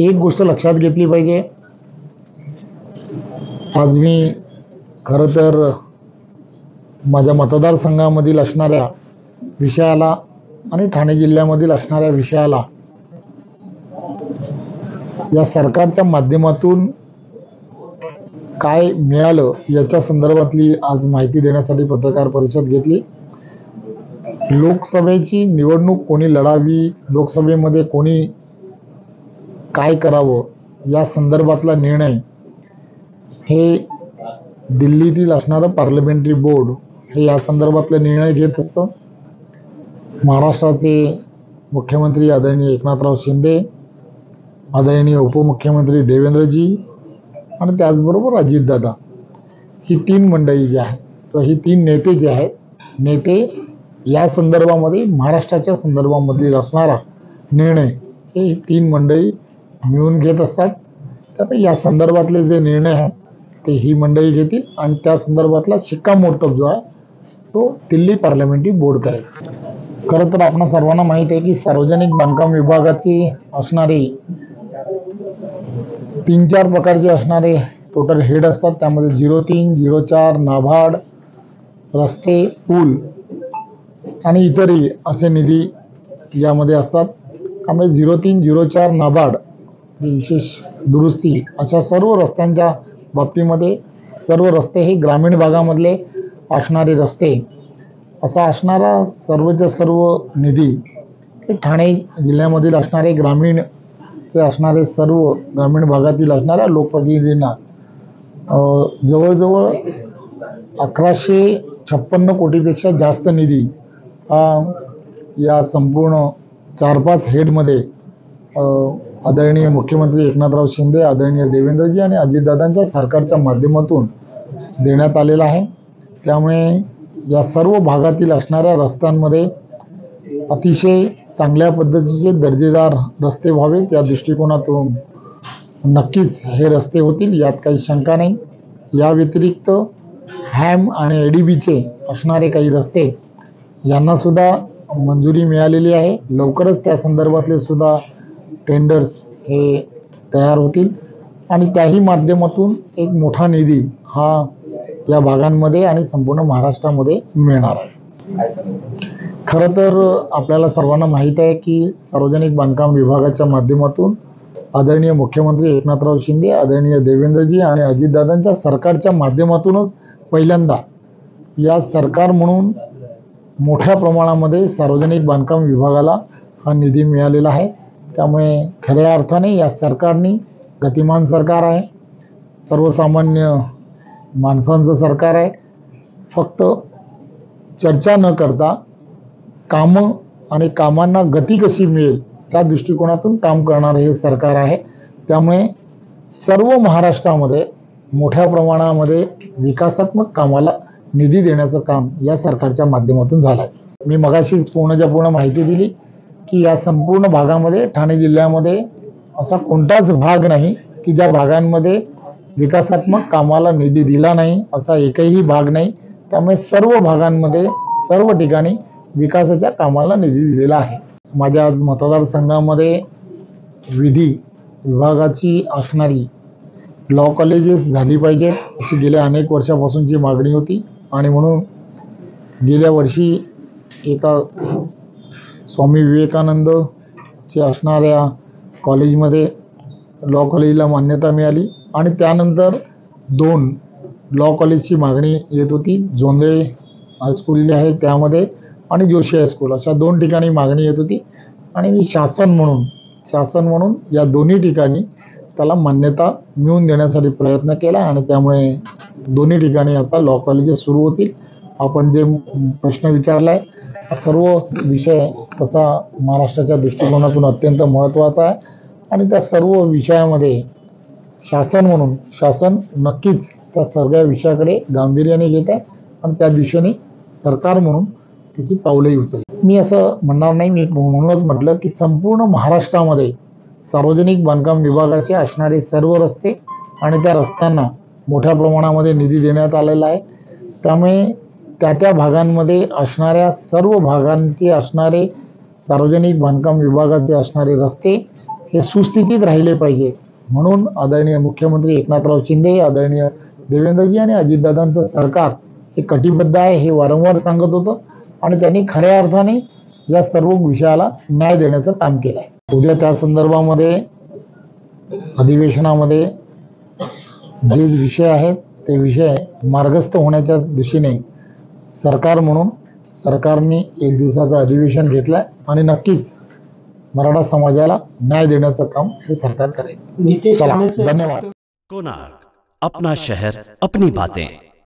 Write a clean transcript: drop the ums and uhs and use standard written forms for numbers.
एक गोष्ट लक्षात घेतली पाहिजे। आज मी खरं तर माझ्या मतदारसंघामधील असणाऱ्या विषयाला आणि ठाणे जिल्ह्यामधील असणाऱ्या विषयाला या सरकारच्या माध्यमातून काय मिळालं याच्या संदर्भातली आज माहिती देण्यासाठी पत्रकार परिषद घेतली। लोकसभेची निवडणूक कोणी लढावी, लोकसभेमध्ये कोणी काय करावं या संदर्भातला निर्णय हे दिल्लीतील असणारं पार्लमेंटरी बोर्ड हे या संदर्भातले निर्णय घेत असतं। महाराष्ट्राचे मुख्यमंत्री आदरणीय एकनाथराव शिंदे, आदरणीय उपमुख्यमंत्री देवेंद्रजी आणि त्याचबरोबर अजितदादा, ही तीन मंडळी जी आहेत किंवा ही तीन नेते जे आहेत, नेते या संदर्भामध्ये महाराष्ट्राच्या संदर्भामध्ये असणारा निर्णय हे तीन मंडळी मिळून घेत असतात। त्यामुळे या संदर्भातले जे निर्णय आहेत ते ही मंडळी घेतील आणि त्या संदर्भातला शिक्कामोर्तब जो आहे तो दिल्ली पार्लमेंटरी बोर्ड करेल। खरं तर आपणा सर्वांना माहीत आहे की सार्वजनिक बांधकाम विभागाची असणारे 3-4 प्रकारचे असणारे टोटल हेड असतात। त्यामध्ये 03, 04, नाबार्ड, रस्ते, पूल आणि इतरही असे निधी यामध्ये असतात। त्यामुळे 03, 04 नाबार्ड विशेष दुरुस्ती अशा सर्व रस्त्यांच्या बाबतीमध्ये सर्व रस्ते हे ग्रामीण भागामधले असणारे रस्ते असा असणारा सर्वच्या सर्व निधी हे ठाणे जिल्ह्यामधील असणारे ग्रामीणचे असणारे सर्व ग्रामीण भागातील असणाऱ्या लोकप्रतिनिधींना जवळजवळ 1156 कोटीपेक्षा जास्त निधी या संपूर्ण 4-5 हेडमध्ये आदरणीय मुख्यमंत्री एकनाथराव शिंदे, आदरणीय देवेंद्रजी आणि अजितदादांच्या सरकारच्या माध्यमातून देण्यात आलेला आहे। त्यामुळे या सर्व भागातील असणाऱ्या रस्त्यांमध्ये अतिशय चांगल्या पद्धतीचे दर्जेदार रस्ते व्हावेत या दृष्टिकोनातून नक्कीच हे रस्ते होतील, यात काही शंका नाही। या व्यतिरिक्त हॅम आणि एडीबीचे असणारे काही रस्ते यांना सुद्धा मंजुरी मिळालेली आहे। लवकरच त्या संदर्भातले सुद्धा टेंडर्स हे तयार होतील आणि त्याही माध्यमातून एक मोठा निधी हा या भागांमध्ये आणि संपूर्ण महाराष्ट्रामध्ये मिळणार आहे। खरं तर आपल्याला सर्वांना माहीत आहे की सार्वजनिक बांधकाम विभागाच्या माध्यमातून आदरणीय मुख्यमंत्री एकनाथराव शिंदे, आदरणीय देवेंद्रजी आणि अजितदादांच्या सरकारच्या माध्यमातूनच पहिल्यांदा या सरकार म्हणून मोठ्या प्रमाणामध्ये सार्वजनिक बांधकाम विभागाला हा निधी मिळालेला आहे। त्यामुळे खऱ्या अर्थाने या सरकारने गतिमान सरकार आहे, सर्वसामान्य माणसांचं सरकार आहे। फक्त चर्चा न करता कामं आणि कामांना गती कशी मिळेल त्या दृष्टिकोनातून काम करणारे हे सरकार आहे। त्यामुळे सर्व महाराष्ट्रामध्ये मोठ्या प्रमाणामध्ये विकासात्मक कामाला निधी देण्याचं काम या सरकारच्या माध्यमातून झालं आहे। मी मगाशीच पूर्णच्या पूर्ण माहिती दिली की या संपूर्ण भागामध्ये ठाणे जिल्ह्यामध्ये असा कोणताच भाग नाही की ज्या भागांमध्ये विकासात्मक कामाला निधी दिला नाही, असा एकही भाग नाही। त्यामुळे सर्व भागांमध्ये सर्व ठिकाणी विकासाच्या कामाला निधी दिलेला आहे। माझ्या आज मतदारसंघामध्ये विधी विभागाची असणारी लॉ कॉलेजेस झाली पाहिजेत अशी गेल्या अनेक वर्षापासूनची मागणी होती आणि म्हणून गेल्या वर्षी एका स्वामी विवेकानंदच्या असणाऱ्या कॉलेजमध्ये लॉ कॉलेजला मान्यता मिळाली आणि त्यानंतर 2 लॉ कॉलेजची मागणी येत होती। जोंधळे हायस्कूल जे आहे त्यामध्ये आणि जोशी हायस्कूल अशा 2 ठिकाणी मागणी येत होती आणि मी शासन म्हणून या दोन्ही ठिकाणी त्याला मान्यता मिळवून देण्यासाठी प्रयत्न केला आणि त्यामुळे दोन्ही ठिकाणी आता लॉ कॉलेजेस सुरू होतील। आपण जे प्रश्न विचारलाय सर्व विषय तसा महाराष्ट्राच्या दृष्टिकोनातून अत्यंत महत्त्वाचा आहे आणि त्या सर्व विषयामध्ये शासन नक्कीच त्या सगळ्या विषयाकडे गांभीर्याने घेत आहे आणि त्या दिशेने सरकार म्हणून त्याची पावलेही उचलते। मी असं म्हणणार नाही, मी म्हणूनच म्हटलं की संपूर्ण महाराष्ट्रामध्ये सार्वजनिक बांधकाम विभागाचे असणारे सर्व रस्ते आणि त्या रस्त्यांना मोठ्या प्रमाणामध्ये निधी देण्यात आलेला आहे। त्यामुळे त्या भागांमध्ये असणाऱ्या सर्व भागांचे असणारे सार्वजनिक बांधकाम विभागाचे असणारे रस्ते हे सुस्थितीत राहिले पाहिजे. म्हणून आदरणीय मुख्यमंत्री एकनाथराव शिंदे, आदरणीय देवेंद्रजी आणि अजितदादांचं सरकार हे कटिबद्ध आहे, हे वारंवार सांगत होतं आणि त्यांनी खऱ्या अर्थाने या सर्व विषयाला न्याय देण्याचं काम केलं आहे. उद्या त्या संदर्भामध्ये अधिवेशनामध्ये जे विषय आहेत ते विषय मार्गस्थ होण्याच्या दिशेने सरकार म्हणून सरकारने एक दिवसाचं अधिवेशन घेतलंय आणि नक्कीच मराठा समाजाला न्याय देण्याचं काम हे सरकार करेल. चला, धन्यवाद. कोणार्क, अपना शहर, अपनी बातें.